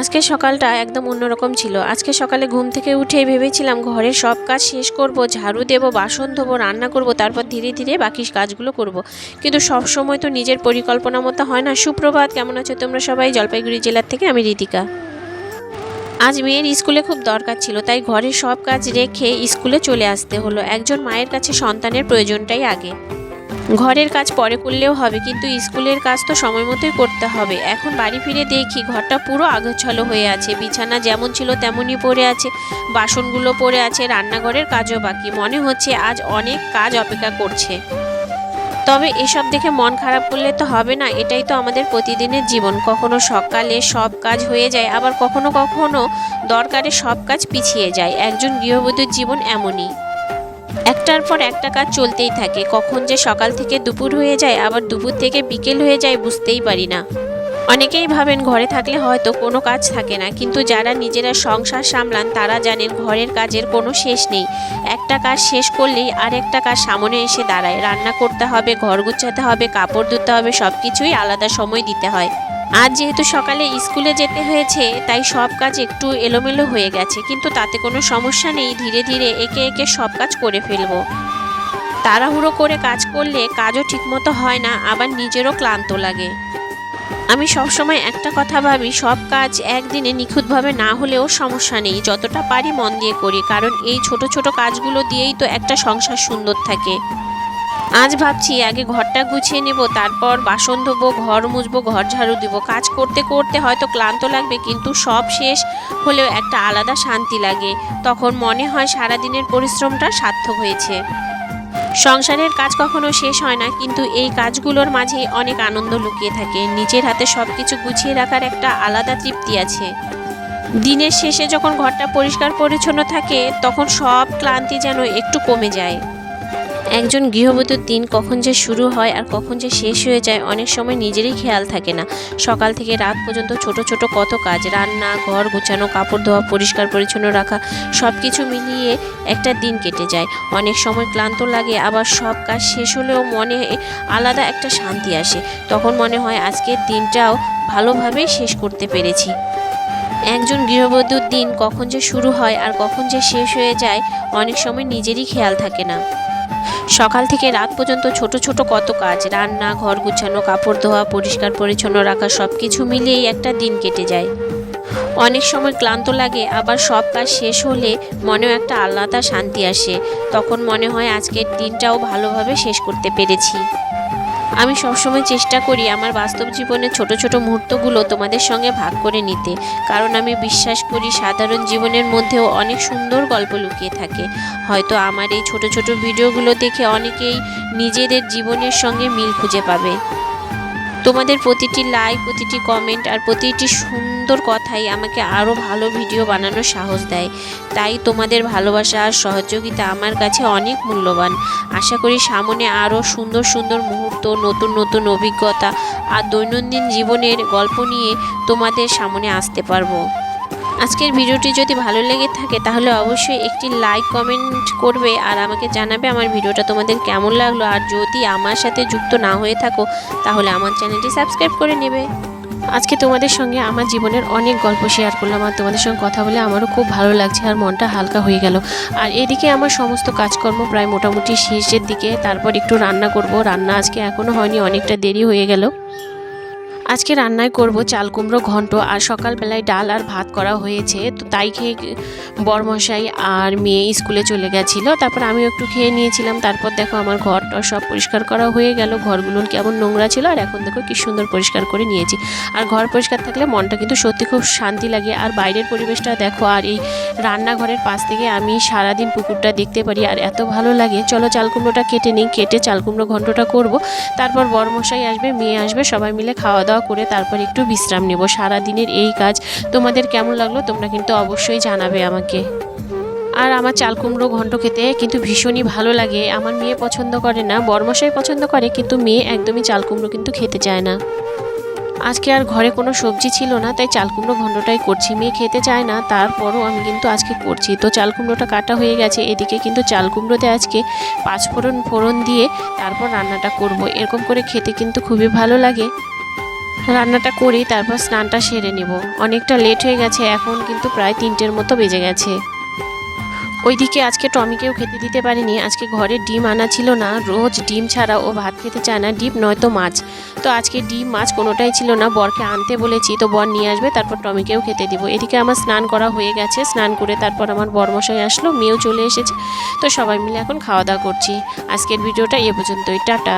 আজকে সকালটা একদম অন্যরকম ছিল। আজকে সকালে ঘুম থেকে উঠেই ভেবেছিলাম ঘরের সব কাজ শেষ করব, ঝাড়ু দেব, বাসন ধোবো, রান্না করব, তারপর ধীরে ধীরে বাকি কাজগুলো করব। কিন্তু সব সময় তো নিজের পরিকল্পনা মতো হয় না। সুপ্রভাত, কেমন আছো তোমরা সবাই? জলপাইগুড়ি জেলার থেকে আমি ঋতিকা। আজ মেয়ের স্কুলে খুব দরকার ছিল, তাই ঘরের সব কাজ রেখে স্কুলে চলে আসতে হলো। একজন মায়ের কাছে সন্তানের প্রয়োজনটাই আগে। ঘরের কাজ পরে করলেও হবে, কিন্তু স্কুলের কাজ তো সময় মতোই করতে হবে। এখন বাড়ি ফিরে দেখি ঘরটা পুরো আগোছালো হয়ে আছে। বিছানা যেমন ছিল তেমনই পড়ে আছে, বাসনগুলো পড়ে আছে, রান্নাঘরের কাজও বাকি। মনে হচ্ছে আজ অনেক কাজ অপেক্ষা করছে। তবে এসব দেখে মন খারাপ করলে তো হবে না, এটাই তো আমাদের প্রতিদিনের জীবন। কখনো সকালে সব কাজ হয়ে যায়, আবার কখনো কখনো দরকারে সব কাজ পিছিয়ে যায়। একজন গৃহবধূর জীবন এমনই, একটার পর একটা কাজ চলতেই থাকে। কখন যে সকাল থেকে দুপুর হয়ে যায়, আবার দুপুর থেকে বিকেল হয়ে যায়, বুঝতেই পারি না। অনেকেই ভাবেন ঘরে থাকলে হয়তো কোনো কাজ থাকে না, কিন্তু যারা নিজেরা সংসার সামলান তারা জানেন ঘরের কাজের কোনো শেষ নেই। একটা কাজ শেষ করলেই আরেকটা কাজ সামনে এসে দাঁড়ায়। রান্না করতে হবে, ঘর গুছাতে হবে, কাপড় ধুতে হবে, সব কিছুই আলাদা সময় দিতে হয়। আজ যেহেতু সকালে স্কুলে যেতে হয়েছে, তাই সব কাজ একটু এলোমেলো হয়ে গেছে, কিন্তু তাতে কোনো সমস্যা নেই। ধীরে ধীরে একে একে সব কাজ করে ফেলবো। তাড়াহুড়ো করে কাজ করলে কাজও ঠিকমতো হয় না, আবার নিজেরও ক্লান্ত লাগে। আমি সবসময় একটা কথা ভাবি, সব কাজ একদিনে নিখুঁতভাবে না হলেও সমস্যা নেই, যতটা পারি মন দিয়ে করি, কারণ এই ছোট ছোট কাজগুলো দিয়েই তো একটা সংসার সুন্দর থাকে। আজ ভাবছি আগে ঘরটা গুছিয়ে নেব, তারপর বাসন ধোবো, ঘর মুছবো, ঘর ঝাড়ু দিব। কাজ করতে করতে হয়তো ক্লান্ত লাগবে, কিন্তু সব শেষ হলেও একটা আলাদা শান্তি লাগে। তখন মনে হয় সারাদিনের পরিশ্রমটা সার্থক হয়েছে। সংসারের কাজ কখনো শেষ হয় না, কিন্তু এই কাজগুলোর মাঝেই অনেক আনন্দ লুকিয়ে থাকে। নিজের হাতে সব কিছু গুছিয়ে রাখার একটা আলাদা তৃপ্তি আছে। দিনের শেষে যখন ঘরটা পরিষ্কার পরিচ্ছন্ন থাকে, তখন সব ক্লান্তি যেন একটু কমে যায়। একজন গৃহবধূর দিন কখন যে শুরু হয় আর কখন যে শেষ হয়ে যায়, অনেক সময় নিজেরই খেয়াল থাকে না। সকাল থেকে রাত পর্যন্ত ছোট ছোট কত কাজ, রান্না, ঘর গোছানো, কাপড় ধোয়া, পরিষ্কার পরিচ্ছন্ন রাখা, সব কিছু মিলিয়ে একটা দিন কেটে যায়। অনেক সময় ক্লান্ত লাগে, আবার সব কাজ শেষ হলেও মনে আলাদা একটা শান্তি আসে। তখন মনে হয় আজকের দিনটাও ভালোভাবে শেষ করতে পেরেছি। একজন গৃহবধূর দিন কখন যে শুরু হয় আর কখন যে শেষ হয়ে যায়, অনেক সময় নিজেরই খেয়াল থাকে না। সকাল থেকে রাত পর্যন্ত ছোট ছোট কত কাজ, রান্না, ঘর গুছানো, কাপড় ধোয়া, পরিষ্কার পরিচ্ছন্ন রাখা, সব কিছু মিলিয়েই একটা দিন কেটে যায়। অনেক সময় ক্লান্ত লাগে, আবার সব কাজ শেষ হলে মনেও একটা আলাদা শান্তি আসে। তখন মনে হয় আজকের দিনটাও ভালোভাবে শেষ করতে পেরেছি। আমি সবসময় চেষ্টা করি আমার বাস্তব জীবনের ছোট ছোট মুহূর্তগুলো তোমাদের সঙ্গে ভাগ করে নিতে, কারণ আমি বিশ্বাস করি সাধারণ জীবনের মধ্যেও অনেক সুন্দর গল্প লুকিয়ে থাকে। হয়তো আমার এই ছোট ছোট ভিডিওগুলো দেখে অনেকেই নিজেদের জীবনের সঙ্গে মিল খুঁজে পাবে। তোমাদের প্রতিটি লাইক, প্রতিটি কমেন্ট আর প্রতিটি সুন্দর কথাই আমাকে আরও ভালো ভিডিও বানানোর সাহস দেয়। তাই তোমাদের ভালোবাসা আর সহযোগিতা আমার কাছে অনেক মূল্যবান। আশা করি সামনে আরও সুন্দর সুন্দর মুহূর্ত, নতুন নতুন অভিজ্ঞতা আর দৈনন্দিন জীবনের গল্প নিয়ে তোমাদের সামনে আসতে পারবো। আজকের ভিডিওটি যদি ভালো লেগে থাকে তাহলে অবশ্যই একটি লাইক, কমেন্ট করবে আর আমাকে জানাবে আমার ভিডিওটা তোমাদের কেমন লাগলো। আর যদি আমার সাথে যুক্ত না হয়ে থাকো তাহলে আমার চ্যানেলটি সাবস্ক্রাইব করে নেবে। আজকে তোমাদের সঙ্গে আমার জীবনের অনেক গল্প শেয়ার করলাম, আর তোমাদের সঙ্গে কথা বলে আমারও খুব ভালো লাগছে আর মনটা হালকা হয়ে গেল। আর এদিকে আমার সমস্ত কাজকর্ম প্রায় মোটামুটি শেষের দিকে। তারপর একটু রান্না করব। রান্না আজকে এখনও হয়নি, অনেকটা দেরি হয়ে গেল। আজকে রান্নায় করব চাল কুমড়ো ঘন্ট, আর সকালবেলায় ডাল আর ভাত করা হয়েছে, তো তাই খেয়ে বরমশাই আর মেয়ে স্কুলে চলে গেছিলো। তারপর আমিও একটু খেয়ে নিয়েছিলাম। তারপর দেখো আমার ঘরটা সব পরিষ্কার করা হয়ে গেল। ঘরগুলো কেমন নোংরা ছিল, আর এখন দেখো কি সুন্দর পরিষ্কার করে নিয়েছি। আর ঘর পরিষ্কার থাকলে মনটা কিন্তু সত্যি খুব শান্তি লাগে। আর বাইরের পরিবেশটা দেখো, আর এই রান্নাঘরের পাশ থেকে আমি সারাদিন পুকুরটা দেখতে পারি, আর এত ভালো লাগে। চলো চাল কুমড়োটা কেটে নিই, কেটে চাল কুমড়ো ঘন্টটা করব। তারপর বরমশাই আসবে, মেয়ে আসবে, সবাই মিলে খাওয়া দাওয়া করে তারপর একটু বিশ্রাম নেব। সারাদিনের এই কাজ তোমাদের কেমন লাগলো তোমরা কিন্তু অবশ্যই জানাবে আমাকে। আর আমার চাল কুমড়ো ঘন্ট খেতে কিন্তু ভীষণই ভালো লাগে। আমার মেয়ে পছন্দ করে না, বরমশাই পছন্দ করে, কিন্তু মেয়ে একদমই চাল কুমড়ো কিন্তু খেতে চায় না। আজকে আর ঘরে কোনো সবজি ছিল না, তাই চাল কুমড়ো ঘন্টটাই করছি। মেয়ে খেতে চায় না, তারপরও আমি কিন্তু আজকে করছি। তো চাল কুমড়োটা কাটা হয়ে গেছে। এদিকে কিন্তু চাল কুমড়োতে আজকে 5 ফোড়ন দিয়ে তারপর রান্নাটা করব। এরকম করে খেতে কিন্তু খুবই ভালো লাগে। রান্নাটা করেই তারপর স্নানটা সেরে নেব। অনেকটা লেট হয়ে গেছে, এখন কিন্তু প্রায় 3টের মতো বেজে গেছে। ওইদিকে আজকে টমিকেও খেতে দিতে পারিনি। আজকে ঘরে ডিম আনা ছিল না, রোজ ডিম ছাড়া ও ভাত খেতে চায় না, ডিম নয়তো মাছ। তো আজকে ডিম মাছ কোনোটাই ছিল না, বরকে আনতে বলেছি, তো বর নিয়ে আসবে, তারপর টমিকেও খেতে দিব। এদিকে আমার স্নান করা হয়ে গেছে, স্নান করে তারপর আমার বরমশাই আসলো, মেয়েও চলে এসেছে। তো সবাই মিলে এখন খাওয়া দাওয়া করছি। আজকের ভিডিওটা এ পর্যন্তই, টাটা।